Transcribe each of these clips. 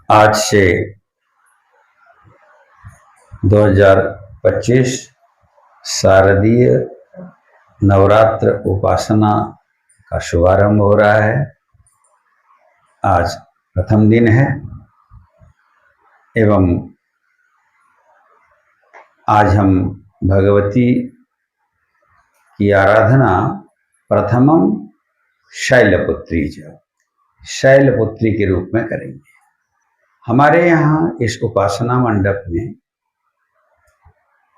आज से 2025 शारदीय नवरात्र उपासना का शुभारंभ हो रहा है। आज प्रथम दिन है एवं आज हम भगवती की आराधना प्रथमम शैलपुत्री के रूप में करेंगे। हमारे यहाँ इस उपासना मंडप में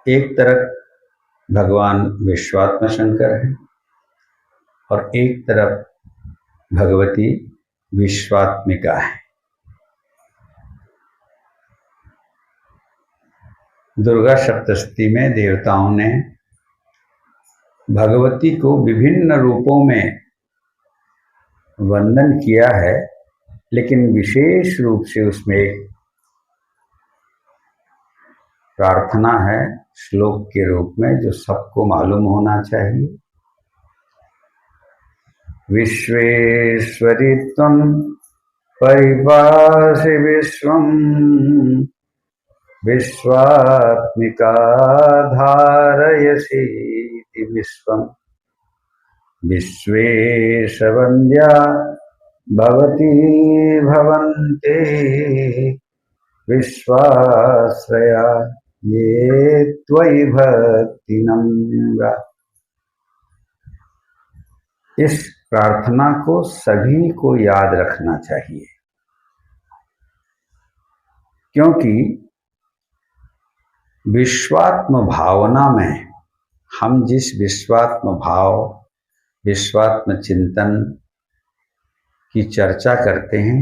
एक तरफ भगवान विश्वात्म शंकर है और एक तरफ भगवती विश्वात्मिका है। दुर्गा सप्तशती में देवताओं ने भगवती को विभिन्न रूपों में वंदन किया है, लेकिन विशेष रूप से उसमें एक प्रार्थना है श्लोक के रूप में, जो सबको मालूम होना चाहिए। विश्वेश्वरी त्वं परिभासि विश्वं विश्वात्मिका धारयसि विश्वं विश्वेशवन्द्या भवती भवन्ते विश्वाश्रया ये त्वयि भक्ति नम्रा। इस प्रार्थना को सभी को याद रखना चाहिए, क्योंकि विश्वात्म भावना में हम जिस विश्वात्म भाव, विश्वात्म चिंतन की चर्चा करते हैं,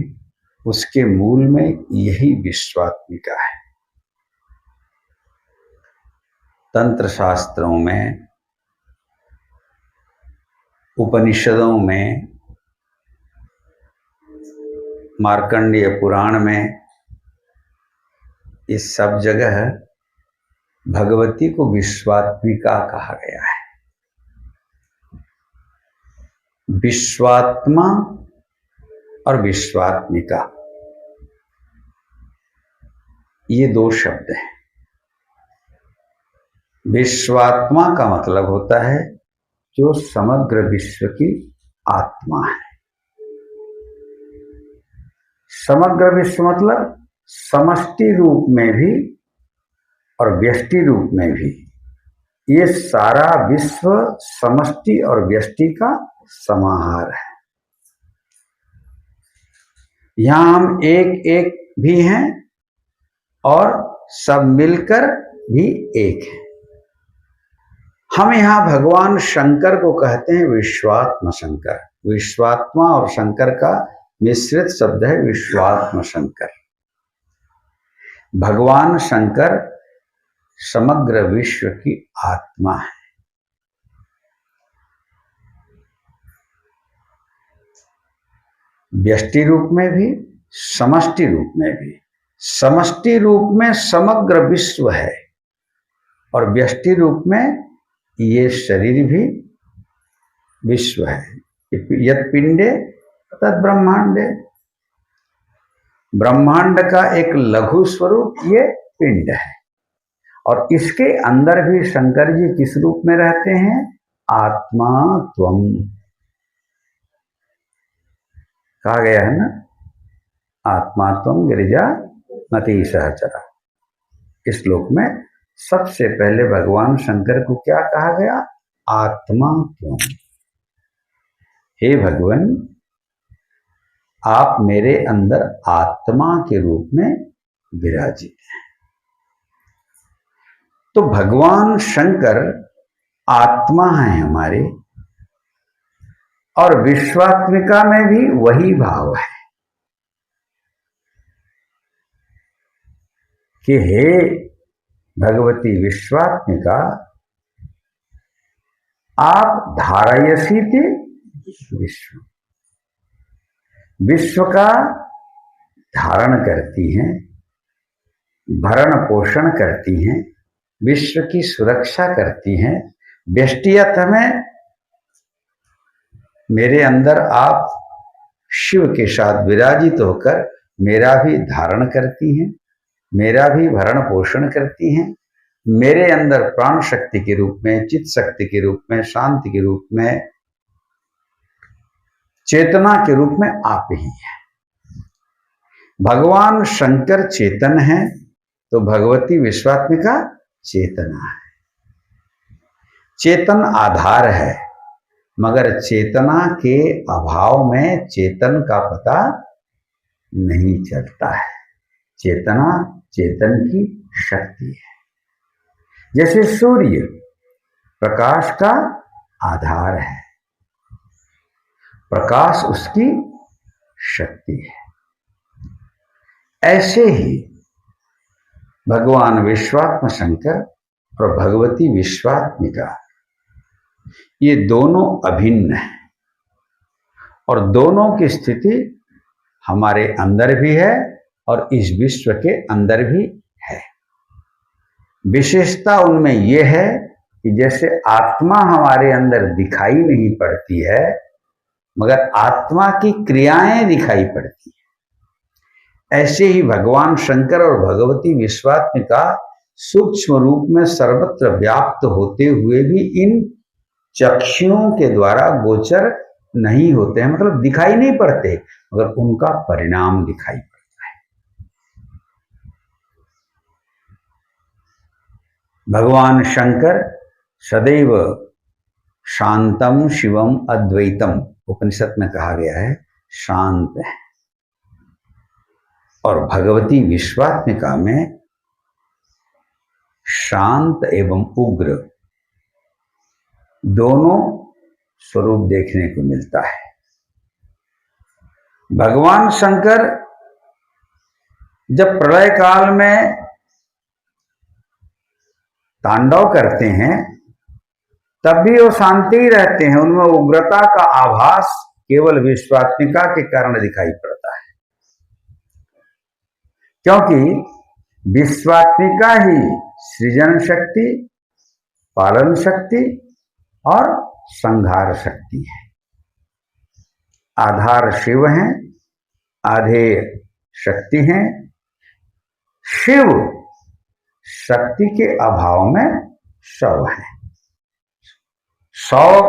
उसके मूल में यही विश्वात्मिका है। तंत्र शास्त्रों में, उपनिषदों में, मार्कंडेय पुराण में, इस सब जगह भगवती को विश्वात्मिका कहा गया है। विश्वात्मा और विश्वात्मिका, ये दो शब्द हैं। विश्वात्मा का मतलब होता है जो समग्र विश्व की आत्मा है। समग्र विश्व मतलब समष्टि रूप में भी और व्यष्टि रूप में भी। ये सारा विश्व समष्टि और व्यष्टि का समाहार है। यहां हम एक एक भी हैं और सब मिलकर भी एक हैं। हम यहाँ भगवान शंकर को कहते हैं विश्वात्म शंकर। विश्वात्मा और शंकर का मिश्रित शब्द है विश्वात्म शंकर। भगवान शंकर समग्र विश्व की आत्मा है। व्यष्टि रूप में भी, समष्टि रूप में भी। समष्टि रूप में समग्र विश्व है और व्यष्टि रूप में ये शरीर भी विश्व है। यत् पिंडे तत् ब्रह्मांडे। ब्रह्मांड का एक लघु स्वरूप ये पिंड है और इसके अंदर भी शंकर जी किस रूप में रहते हैं? आत्मा त्वम कहा गया है ना, आत्मा त्वम गिरिजा मति सहचरा। इस श्लोक में सबसे पहले भगवान शंकर को क्या कहा गया? आत्मा त्वम। हे भगवान, आप मेरे अंदर आत्मा के रूप में विराजित हैं। तो भगवान शंकर आत्मा है हमारे, और विश्वात्मिका में भी वही भाव है कि हे भगवती विश्वात्मिका, आप धारयसी थे विश्व। विश्व का धारण करती हैं, भरण पोषण करती हैं, विश्व की सुरक्षा करती हैं। व्यष्टियत में मेरे अंदर आप शिव के साथ विराजित होकर मेरा भी धारण करती हैं, मेरा भी भरण पोषण करती हैं। मेरे अंदर प्राण शक्ति के रूप में, चित्त शक्ति के रूप में, शांति के रूप में, चेतना के रूप में आप ही हैं। भगवान शंकर चेतन है तो भगवती विश्वात्मिका चेतना है। चेतन आधार है, मगर चेतना के अभाव में चेतन का पता नहीं चलता है। चेतना चेतन की शक्ति है। जैसे सूर्य प्रकाश का आधार है, प्रकाश उसकी शक्ति है। ऐसे ही भगवान विश्वात्म शंकर और भगवती विश्वात्मिका, ये दोनों अभिन्न हैं और दोनों की स्थिति हमारे अंदर भी है और इस विश्व के अंदर भी है। विशेषता उनमें यह है कि जैसे आत्मा हमारे अंदर दिखाई नहीं पड़ती है, मगर आत्मा की क्रियाएं दिखाई पड़ती हैं, ऐसे ही भगवान शंकर और भगवती विश्वात्मिका सूक्ष्म रूप में सर्वत्र व्याप्त होते हुए भी इन चक्षुओं के द्वारा गोचर नहीं होते हैं, मतलब दिखाई नहीं पड़ते, मगर उनका परिणाम दिखाई पड़ता है। भगवान शंकर सदैव शांतम शिवम अद्वैतम, उपनिषद में कहा गया है, शांत है। और भगवती विश्वात्मिका में शांत एवं उग्र दोनों स्वरूप देखने को मिलता है। भगवान शंकर जब प्रलय काल में तांडव करते हैं तब भी वो शांति ही रहते हैं, उनमें उग्रता का आभास केवल विश्वात्मिका के कारण दिखाई पड़ता है, क्योंकि विश्वात्मिका ही सृजन शक्ति, पालन शक्ति और संहार शक्ति है। आधार शिव हैं, आधेय शक्ति हैं। शिव शक्ति के अभाव में शव है। शव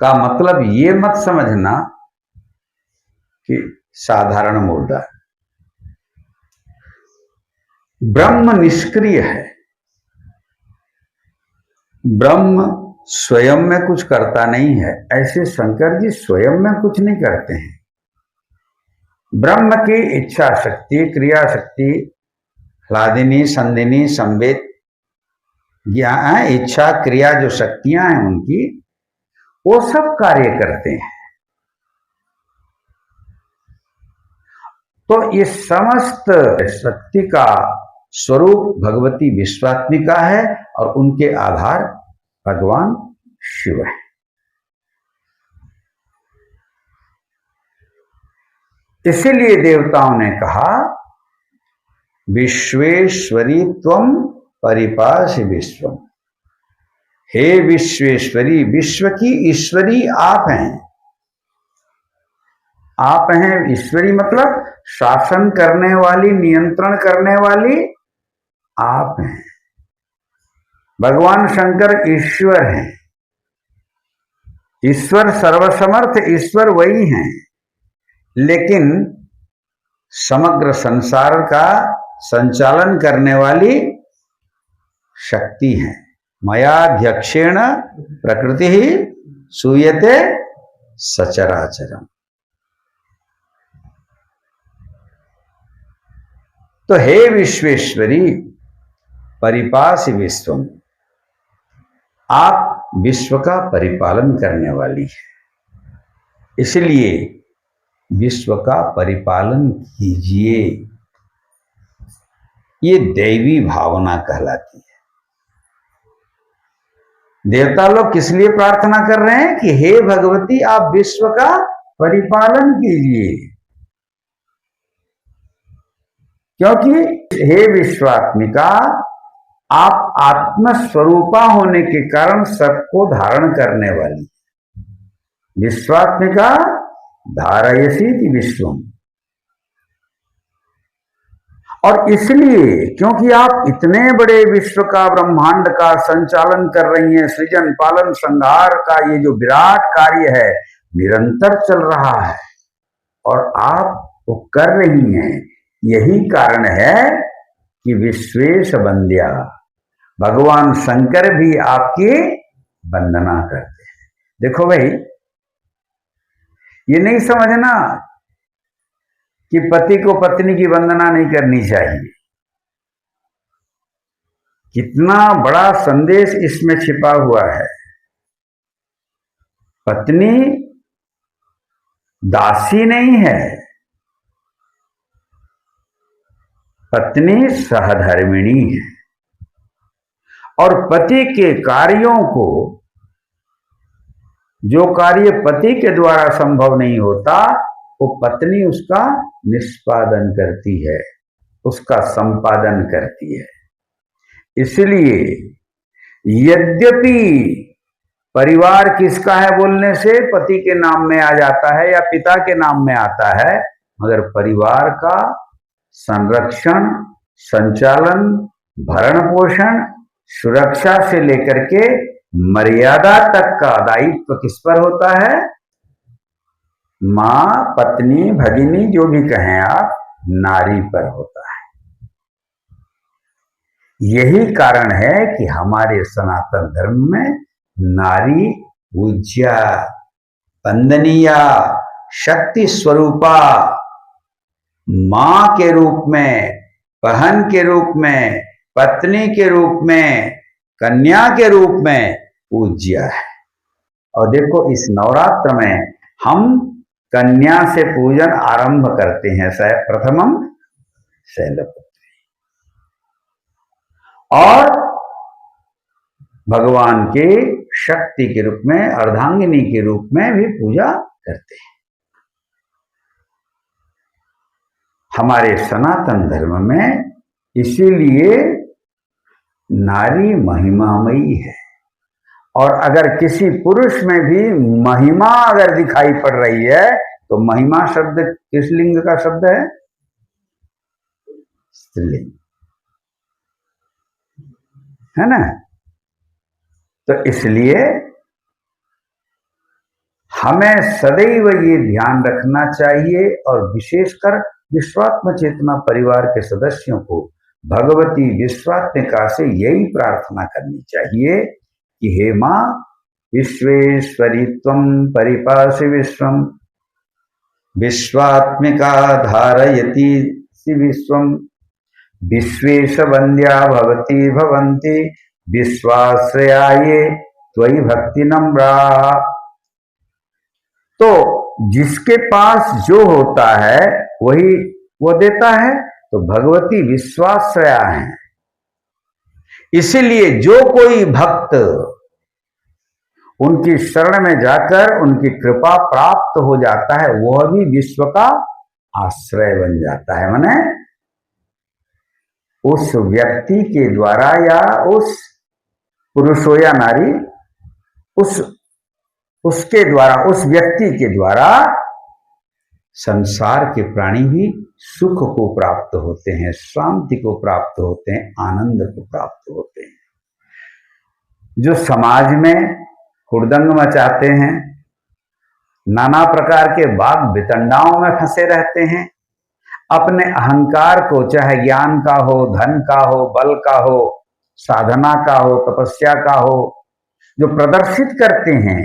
का मतलब ये मत समझना कि साधारण मुर्दा। ब्रह्म निष्क्रिय है। ब्रह्म स्वयं में कुछ करता नहीं है, ऐसे शंकर जी स्वयं में कुछ नहीं करते हैं। ब्रह्म की इच्छा शक्ति, क्रिया शक्ति, ह्लादिनी, संधिनी, संवेद, ज्ञान, इच्छा, क्रिया जो शक्तियां हैं उनकी, वो सब कार्य करते हैं। तो ये समस्त शक्ति का स्वरूप भगवती विश्वात्मिका है और उनके आधार भगवान शिव है। इसीलिए देवताओं ने कहा विश्वेश्वरी त्वम परिपासि विश्वम। हे विश्वेश्वरी, विश्व की ईश्वरी आप हैं। आप हैं ईश्वरी, मतलब शासन करने वाली, नियंत्रण करने वाली आप हैं। भगवान शंकर ईश्वर हैं। ईश्वर सर्वसमर्थ ईश्वर वही हैं, लेकिन समग्र संसार का संचालन करने वाली शक्ति है। मयाध्यक्षेण प्रकृति ही सूयते सचराचरम। तो हे विश्वेश्वरी परिपासि विश्वम, आप विश्व का परिपालन करने वाली है, इसलिए विश्व का परिपालन कीजिए। ये दैवी भावना कहलाती है। देवता लोग किस लिए प्रार्थना कर रहे हैं कि हे भगवती आप विश्व का परिपालन कीजिए, क्योंकि हे विश्वात्मिका आप आत्मस्वरूपा होने के कारण सबको धारण करने वाली। विश्वात्मिका धारयसी विश्वम, और इसलिए क्योंकि आप इतने बड़े विश्व का, ब्रह्मांड का संचालन कर रही हैं, सृजन पालन संहार का ये जो विराट कार्य है निरंतर चल रहा है और आप वो कर रही हैं। यही कारण है कि विश्वेश वंद्या, भगवान शंकर भी आपकी वंदना करते हैं। देखो भाई, ये नहीं समझना कि पति को पत्नी की वंदना नहीं करनी चाहिए। कितना बड़ा संदेश इसमें छिपा हुआ है। पत्नी दासी नहीं है, पत्नी सहधर्मिणी है और पति के कार्यों को, जो कार्य पति के द्वारा संभव नहीं होता, वो पत्नी उसका निष्पादन करती है, उसका संपादन करती है। इसलिए यद्यपि परिवार किसका है बोलने से पति के नाम में आ जाता है या पिता के नाम में आता है, मगर परिवार का संरक्षण, संचालन, भरण पोषण, सुरक्षा से लेकर के मर्यादा तक का दायित्व किस पर होता है? मां, पत्नी, भगिनी, जो भी कहें आप, नारी पर होता है। यही कारण है कि हमारे सनातन धर्म में नारी पूज्या, वंदनीया, शक्ति स्वरूपा, मां के रूप में, बहन के रूप में, पत्नी के रूप में, कन्या के रूप में पूज्य है। और देखो, इस नवरात्र में हम कन्या से पूजन आरंभ करते हैं। प्रथमम शैलपुत्री, और भगवान के शक्ति के रूप में, अर्धांगिनी के रूप में भी पूजा करते हैं। हमारे सनातन धर्म में इसीलिए नारी महिमामयी है। और अगर किसी पुरुष में भी महिमा अगर दिखाई पड़ रही है तो महिमा शब्द किस लिंग का शब्द है? स्त्रीलिंग, है ना? तो इसलिए हमें सदैव ये ध्यान रखना चाहिए और विशेषकर विश्वात्म चेतना परिवार के सदस्यों को भगवती विश्वात्मिका से यही प्रार्थना करनी चाहिए कि हे मां विश्वेश्वरी त्वं परिपासि विश्वं, विश्वात्मिका धारयति विश्वं, विश्वेश वंद्या भवती भवन्ति, विश्वाश्रयाये त्वयि भक्ति नम्रा। तो जिसके पास जो होता है वही वो देता है, तो भगवती विश्वाश्रया है। इसीलिए जो कोई भक्त उनकी शरण में जाकर उनकी कृपा प्राप्त हो जाता है, वह भी विश्व का आश्रय बन जाता है। माने उस व्यक्ति के द्वारा या उस पुरुष हो या नारी, उसके द्वारा, उस व्यक्ति के द्वारा संसार के प्राणी भी सुख को प्राप्त होते हैं, शांति को प्राप्त होते हैं, आनंद को प्राप्त होते हैं। जो समाज में हुड़दंग मचाते हैं, नाना प्रकार के वाग वितंडाओं में फंसे रहते हैं, अपने अहंकार को, चाहे ज्ञान का हो, धन का हो, बल का हो, साधना का हो, तपस्या का हो, जो प्रदर्शित करते हैं,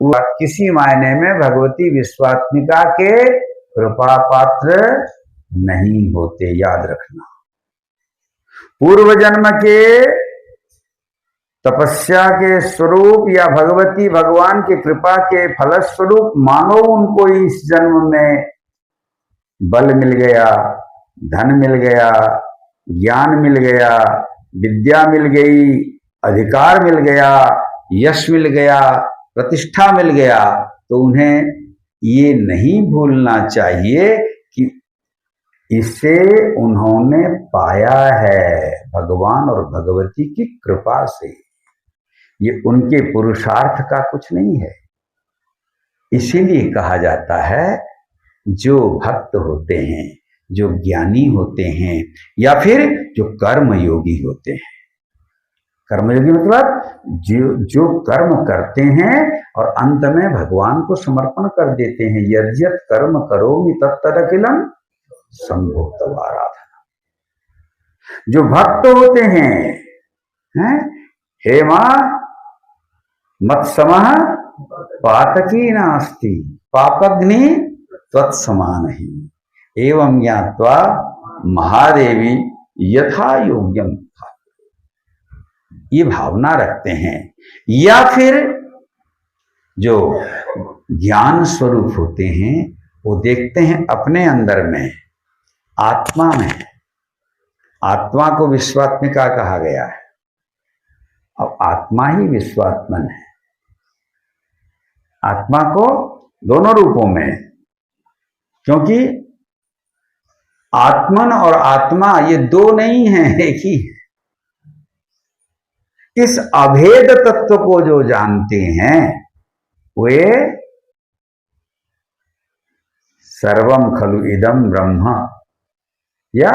वह किसी मायने में भगवती विश्वात्मिका के कृपा पात्र नहीं होते। याद रखना, पूर्व जन्म के तपस्या के स्वरूप या भगवती भगवान के कृपा के फलस्वरूप मानो उनको इस जन्म में बल मिल गया, धन मिल गया, ज्ञान मिल गया, विद्या मिल गई, अधिकार मिल गया, यश मिल गया, प्रतिष्ठा मिल गया, तो उन्हें ये नहीं भूलना चाहिए कि इसे उन्होंने पाया है भगवान और भगवती की कृपा से। ये उनके पुरुषार्थ का कुछ नहीं है। इसीलिए कहा जाता है जो भक्त होते हैं, जो ज्ञानी होते हैं या फिर जो कर्मयोगी होते हैं। कर्मयोगी मतलब जो कर्म करते हैं और अंत में भगवान को समर्पण कर देते हैं। यद्यत कर्म करोमि तत्तदखिलम संभोक्तवाराधना। जो भक्त होते हैं, हे मां मत्समः पातकी नास्ति पापग्नि त्वत्समानहि एवं ज्ञात्वा महादेवी यथा योग्यम, ये भावना रखते हैं। या फिर जो ज्ञान स्वरूप होते हैं वो देखते हैं अपने अंदर में, आत्मा में। आत्मा को विश्वात्मिका कहा गया है। अब आत्मा ही विश्वात्मन है। आत्मा को दोनों रूपों में, क्योंकि आत्मन और आत्मा ये दो नहीं है, एक ही है। इस अभेद तत्व को जो जानते हैं वे सर्वम खलु इदम ब्रह्म या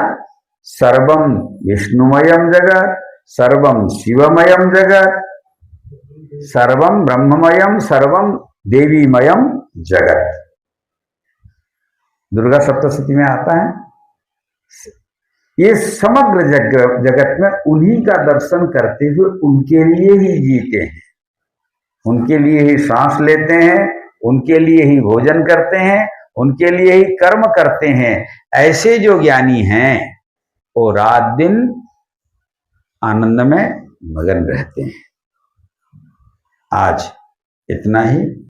सर्वम विष्णुमयम जगत, सर्वम शिवमयम जगत, सर्वम ब्रह्ममयम, सर्वम देवीमयम जगत। दुर्गा सप्तशती में आता है। ये समग्र जगत में उन्हीं का दर्शन करते हुए उनके लिए ही जीते हैं, उनके लिए ही सांस लेते हैं, उनके लिए ही भोजन करते हैं, उनके लिए ही कर्म करते हैं। ऐसे जो ज्ञानी हैं वो रात दिन आनंद में मगन रहते हैं। आज इतना ही।